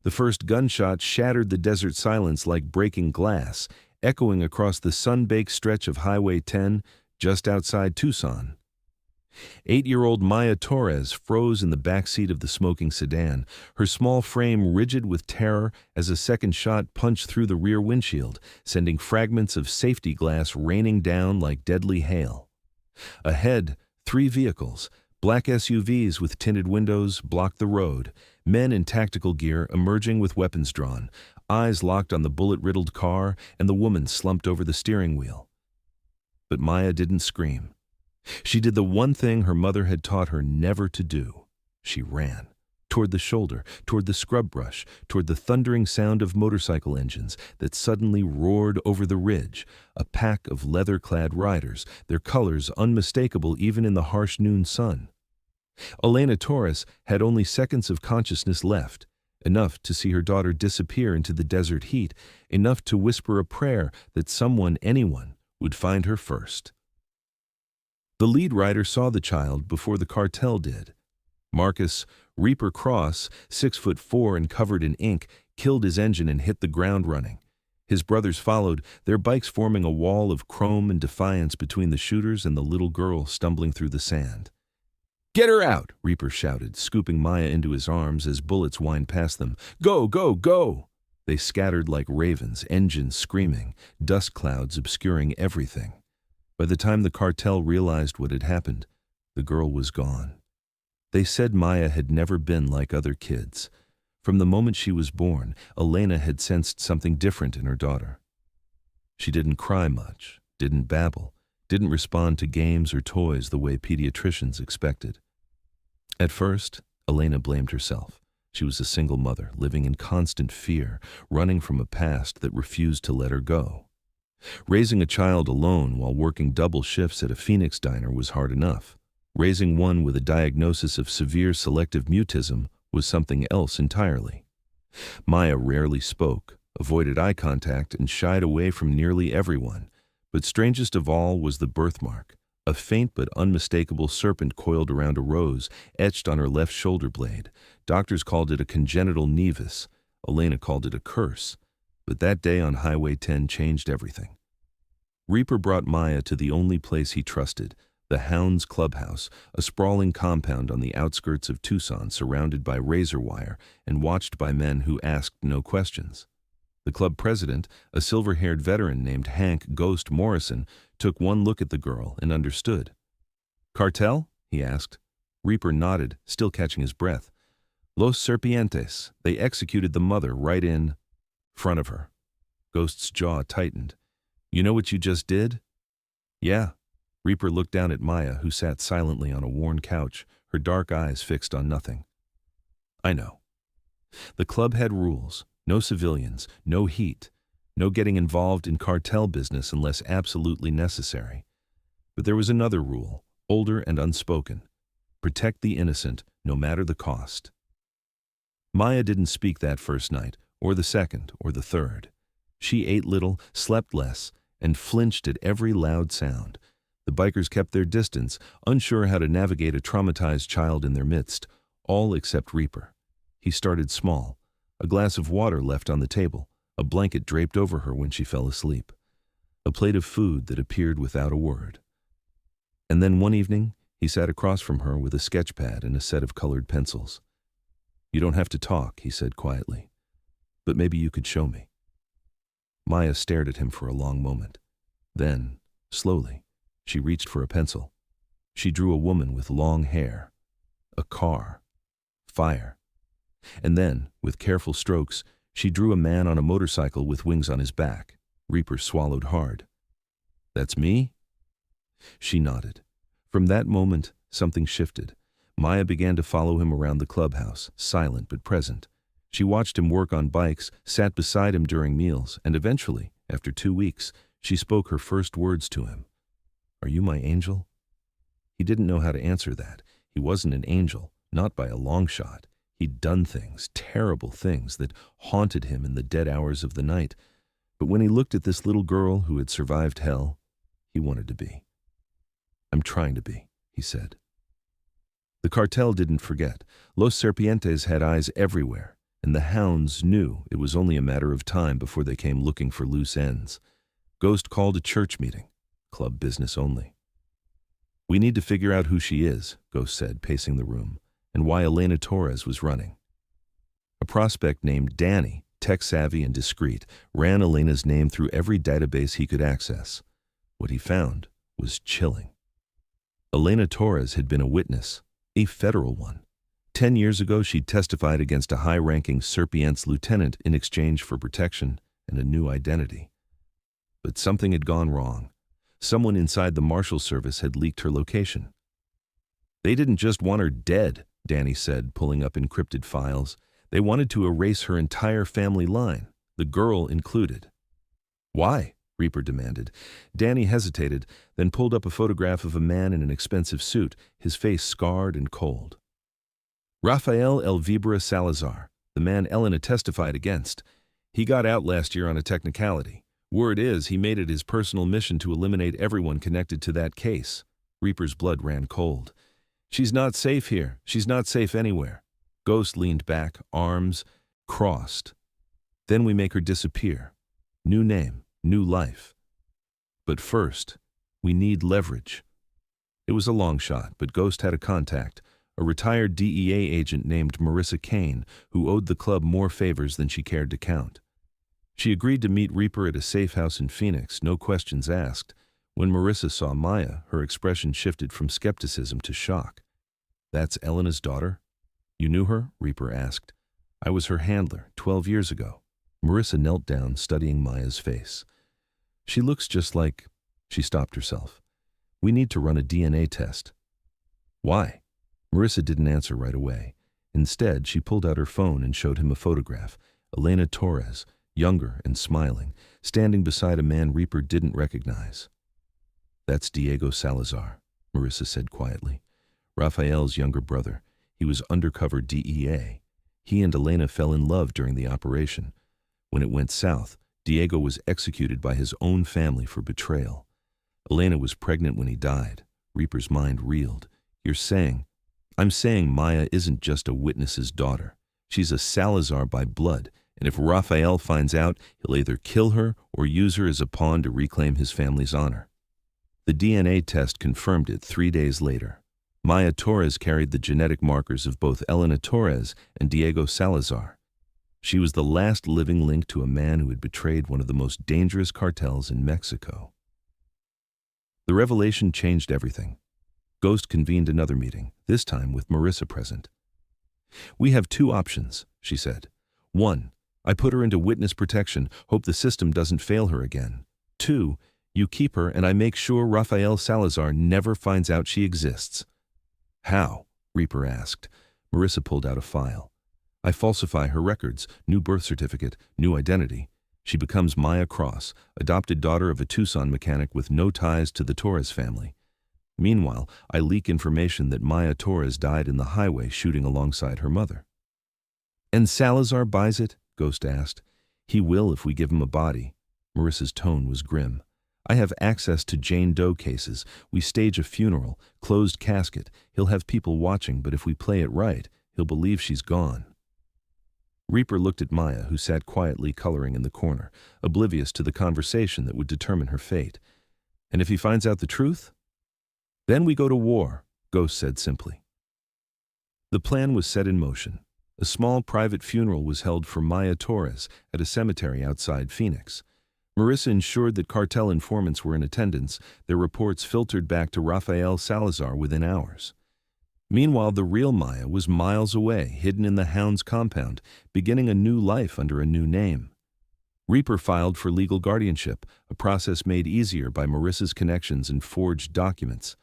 The first gunshot shattered the desert silence like breaking glass, echoing across the sun-baked stretch of Highway 10 just outside Tucson. 8-year-old Maya Torres froze in the back seat of the smoking sedan, her small frame rigid with terror as a second shot punched through the rear windshield, sending fragments of safety glass raining down like deadly hail. Ahead, 3 vehicles, black SUVs with tinted windows, blocked the road, men in tactical gear emerging with weapons drawn, eyes locked on the bullet-riddled car, and the woman slumped over the steering wheel. But Maya didn't scream. She did the one thing her mother had taught her never to do. She ran. Toward the shoulder, toward the scrub brush, toward the thundering sound of motorcycle engines that suddenly roared over the ridge, a pack of leather-clad riders, their colors unmistakable even in the harsh noon sun. Elena Torres had only seconds of consciousness left, enough to see her daughter disappear into the desert heat, enough to whisper a prayer that someone, anyone, would find her first. The lead rider saw the child before the cartel did. Marcus, Reaper Cross, 6'4" and covered in ink, killed his engine and hit the ground running. His brothers followed, their bikes forming a wall of chrome and defiance between the shooters and the little girl stumbling through the sand. "Get her out!" Reaper shouted, scooping Maya into his arms as bullets whined past them. "Go, go, go!" They scattered like ravens, engines screaming, dust clouds obscuring everything. By the time the cartel realized what had happened, the girl was gone. They said Maya had never been like other kids. From the moment she was born, Elena had sensed something different in her daughter. She didn't cry much, didn't babble, didn't respond to games or toys the way pediatricians expected. At first, Elena blamed herself. She was a single mother, living in constant fear, running from a past that refused to let her go. Raising a child alone while working double shifts at a Phoenix diner was hard enough. Raising one with a diagnosis of severe selective mutism was something else entirely. Maya rarely spoke, avoided eye contact, and shied away from nearly everyone. But strangest of all was the birthmark, a faint but unmistakable serpent coiled around a rose, etched on her left shoulder blade. Doctors called it a congenital nevus. Elena called it a curse. But that day on Highway 10 changed everything. Reaper brought Maya to the only place he trusted, the Hounds Clubhouse, a sprawling compound on the outskirts of Tucson surrounded by razor wire and watched by men who asked no questions. The club president, a silver-haired veteran named Hank "Ghost" Morrison, took one look at the girl and understood. "Cartel?" he asked. Reaper nodded, still catching his breath. "Los Serpientes. They executed the mother right in front of her." Ghost's jaw tightened. "You know what you just did?" "Yeah." Reaper looked down at Maya, who sat silently on a worn couch, her dark eyes fixed on nothing. "I know." The club had rules. No civilians, no heat, no getting involved in cartel business unless absolutely necessary. But there was another rule, older and unspoken. Protect the innocent, no matter the cost. Maya didn't speak that first night, or the second, or the third. She ate little, slept less, and flinched at every loud sound. The bikers kept their distance, unsure how to navigate a traumatized child in their midst, all except Reaper. He started small, a glass of water left on the table, a blanket draped over her when she fell asleep, a plate of food that appeared without a word. And then one evening, he sat across from her with a sketch pad and a set of colored pencils. "You don't have to talk," he said quietly, "but maybe you could show me." Maya stared at him for a long moment. Then, slowly, she reached for a pencil. She drew a woman with long hair, a car, fire. And then, with careful strokes, she drew a man on a motorcycle with wings on his back. Reaper swallowed hard. "That's me?" She nodded. From that moment, something shifted. Maya began to follow him around the clubhouse, silent but present. She watched him work on bikes, sat beside him during meals, and eventually, after 2 weeks, she spoke her first words to him. "Are you my angel?" He didn't know how to answer that. He wasn't an angel, not by a long shot. He'd done things, terrible things, that haunted him in the dead hours of the night. But when he looked at this little girl who had survived hell, he wanted to be. "I'm trying to be," he said. The cartel didn't forget. Los Serpientes had eyes everywhere. and the hounds knew it was only a matter of time before they came looking for loose ends. Ghost called a church meeting, club business only. "We need to figure out who she is," Ghost said, pacing the room, "and why Elena Torres was running." A prospect named Danny, tech-savvy and discreet, ran Elena's name through every database he could access. What he found was chilling. Elena Torres had been a witness, a federal one. 10 years ago, she'd testified against a high-ranking Serpiense lieutenant in exchange for protection and a new identity. But something had gone wrong. Someone inside the Marshal Service had leaked her location. "They didn't just want her dead," Danny said, pulling up encrypted files. "They wanted to erase her entire family line, the girl included." "Why?" Reaper demanded. Danny hesitated, then pulled up a photograph of a man in an expensive suit, his face scarred and cold. "Rafael Elvibra Salazar, the man Elena testified against. He got out last year on a technicality. Word is he made it his personal mission to eliminate everyone connected to that case." Reaper's blood ran cold. "She's not safe here. She's not safe anywhere." Ghost leaned back, arms crossed. "Then we make her disappear. New name, new life. But first, we need leverage." It was a long shot, but Ghost had a contact, a retired DEA agent named Marissa Kane, who owed the club more favors than she cared to count. She agreed to meet Reaper at a safe house in Phoenix, no questions asked. When Marissa saw Maya, her expression shifted from skepticism to shock. "That's Elena's daughter? You knew her?" Reaper asked. "I was her handler 12 years ago." Marissa knelt down, studying Maya's face. "She looks just like—" She stopped herself. "We need to run a DNA test." "Why?" Marissa didn't answer right away. Instead, she pulled out her phone and showed him a photograph. Elena Torres, younger and smiling, standing beside a man Reaper didn't recognize. "That's Diego Salazar," Marissa said quietly. "Rafael's younger brother. He was undercover DEA. He and Elena fell in love during the operation. When it went south, Diego was executed by his own family for betrayal. Elena was pregnant when he died." Reaper's mind reeled. "You're saying—" "I'm saying Maya isn't just a witness's daughter. She's a Salazar by blood, and if Rafael finds out, he'll either kill her or use her as a pawn to reclaim his family's honor." The DNA test confirmed it 3 days later. Maya Torres carried the genetic markers of both Elena Torres and Diego Salazar. She was the last living link to a man who had betrayed one of the most dangerous cartels in Mexico. The revelation changed everything. Ghost convened another meeting, this time with Marissa present. "We have 2 options," she said. "1, I put her into witness protection, hope the system doesn't fail her again. 2, you keep her and I make sure Rafael Salazar never finds out she exists." "How?" Reaper asked. Marissa pulled out a file. "I falsify her records, new birth certificate, new identity. She becomes Maya Cross, adopted daughter of a Tucson mechanic with no ties to the Torres family. Meanwhile, I leak information that Maya Torres died in the highway shooting alongside her mother." "And Salazar buys it?" Ghost asked. "He will if we give him a body." Marissa's tone was grim. "I have access to Jane Doe cases. We stage a funeral, closed casket. He'll have people watching, but if we play it right, he'll believe she's gone." Reaper looked at Maya, who sat quietly coloring in the corner, oblivious to the conversation that would determine her fate. "And if he finds out the truth?" "Then we go to war," Ghost said simply. The plan was set in motion. A small private funeral was held for Maya Torres at a cemetery outside Phoenix. Marissa ensured that cartel informants were in attendance, their reports filtered back to Rafael Salazar within hours. Meanwhile, the real Maya was miles away, hidden in the Hound's compound, beginning a new life under a new name. Reaper filed for legal guardianship, a process made easier by Marissa's connections and forged documents.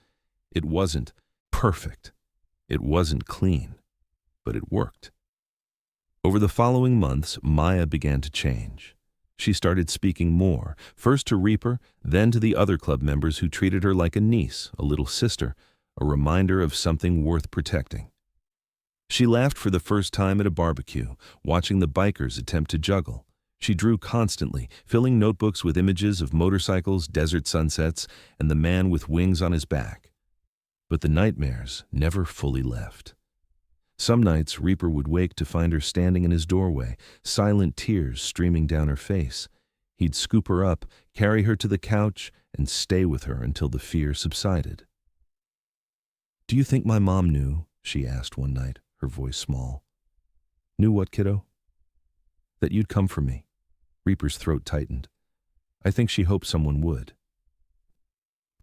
It wasn't perfect. It wasn't clean. But it worked. Over the following months, Maya began to change. She started speaking more, first to Reaper, then to the other club members who treated her like a niece, a little sister, a reminder of something worth protecting. She laughed for the first time at a barbecue, watching the bikers attempt to juggle. She drew constantly, filling notebooks with images of motorcycles, desert sunsets, and the man with wings on his back. But the nightmares never fully left. Some nights, Reaper would wake to find her standing in his doorway, silent tears streaming down her face. He'd scoop her up, carry her to the couch, and stay with her until the fear subsided. "Do you think my mom knew?" she asked one night, her voice small. "Knew what, kiddo?" "That you'd come for me." Reaper's throat tightened. "I think she hoped someone would."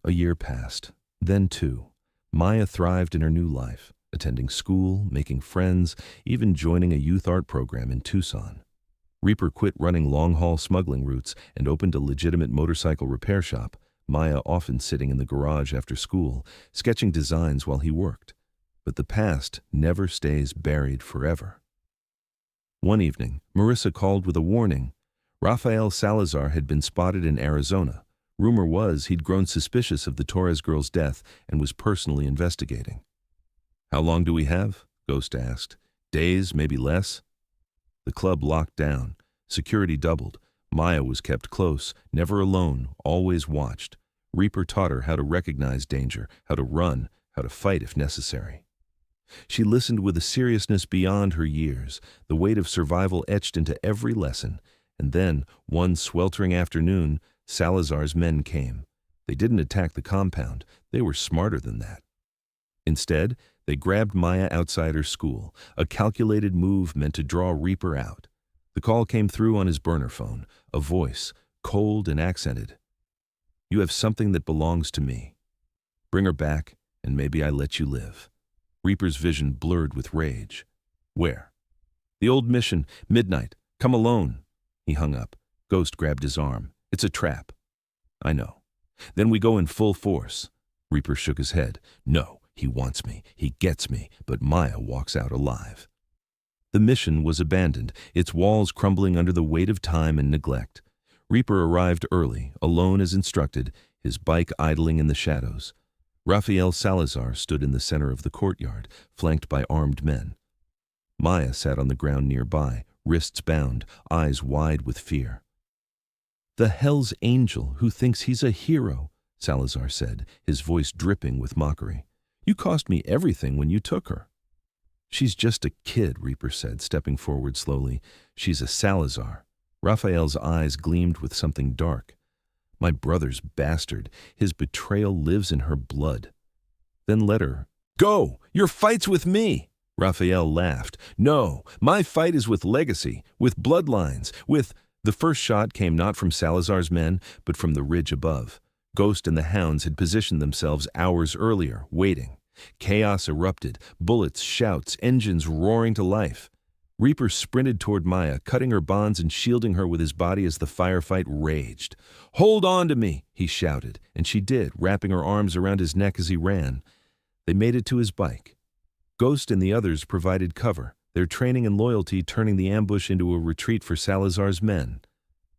A year passed. Then, too, Maya thrived in her new life, attending school, making friends, even joining a youth art program in Tucson. Reaper quit running long-haul smuggling routes and opened a legitimate motorcycle repair shop, Maya often sitting in the garage after school, sketching designs while he worked. But the past never stays buried forever. One evening, Marissa called with a warning. Rafael Salazar had been spotted in Arizona. Rumor was he'd grown suspicious of the Torres girl's death and was personally investigating. "How long do we have?" Ghost asked. "Days, maybe less?" The club locked down. Security doubled. Maya was kept close, never alone, always watched. Reaper taught her how to recognize danger, how to run, how to fight if necessary. She listened with a seriousness beyond her years, the weight of survival etched into every lesson. And then, one sweltering afternoon, Salazar's men came. They didn't attack the compound. They were smarter than that. Instead, they grabbed Maya outside her school, a calculated move meant to draw Reaper out. The call came through on his burner phone, a voice, cold and accented. "You have something that belongs to me. Bring her back, and maybe I let you live." Reaper's vision blurred with rage. "Where?" "The old mission, midnight. Come alone." He hung up. Ghost grabbed his arm. "It's a trap." "I know." "Then we go in full force." Reaper shook his head. "No, he wants me. He gets me, but Maya walks out alive." The mission was abandoned, its walls crumbling under the weight of time and neglect. Reaper arrived early, alone as instructed, his bike idling in the shadows. Rafael Salazar stood in the center of the courtyard, flanked by armed men. Maya sat on the ground nearby, wrists bound, eyes wide with fear. "The Hell's Angel who thinks he's a hero," Salazar said, his voice dripping with mockery. "You cost me everything when you took her." "She's just a kid," Reaper said, stepping forward slowly. "She's a Salazar." Raphael's eyes gleamed with something dark. "My brother's bastard. His betrayal lives in her blood." "Then let her." "Go! Your fight's with me!" Raphael laughed. "No, my fight is with legacy, with bloodlines, with—" The first shot came not from Salazar's men, but from the ridge above. Ghost and the hounds had positioned themselves hours earlier, waiting. Chaos erupted, bullets, shouts, engines roaring to life. Reaper sprinted toward Maya, cutting her bonds and shielding her with his body as the firefight raged. "Hold on to me," he shouted, and she did, wrapping her arms around his neck as he ran. They made it to his bike. Ghost and the others provided cover, their training and loyalty turning the ambush into a retreat for Salazar's men.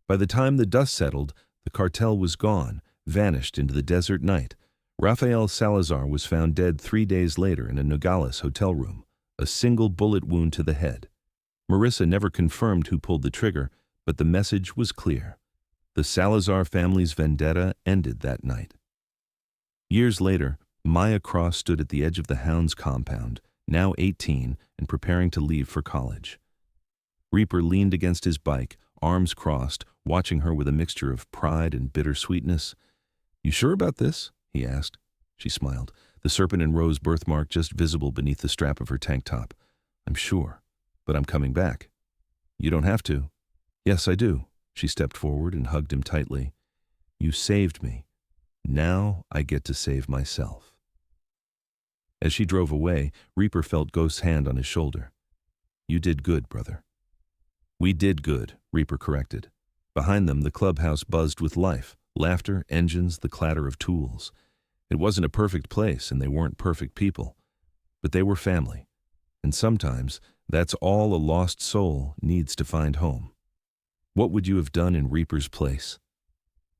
By the time the dust settled, the cartel was gone, vanished into the desert night. Rafael Salazar was found dead 3 days later in a Nogales hotel room, a single bullet wound to the head. Marissa never confirmed who pulled the trigger, but the message was clear. The Salazar family's vendetta ended that night. Years later, Maya Cross stood at the edge of the Hounds compound, now 18 and preparing to leave for college. Reaper leaned against his bike, arms crossed, watching her with a mixture of pride and bittersweetness. "You sure about this?" he asked. She smiled, the serpent and rose birthmark just visible beneath the strap of her tank top. "I'm sure, but I'm coming back." "You don't have to." "Yes, I do." She stepped forward and hugged him tightly. "You saved me. Now I get to save myself." As she drove away, Reaper felt Ghost's hand on his shoulder. "You did good, brother." "We did good," Reaper corrected. Behind them, the clubhouse buzzed with life, laughter, engines, the clatter of tools. It wasn't a perfect place, and they weren't perfect people. But they were family. And sometimes, that's all a lost soul needs to find home. What would you have done in Reaper's place?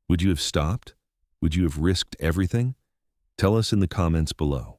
Would you have stopped? Would you have risked everything? Tell us in the comments below.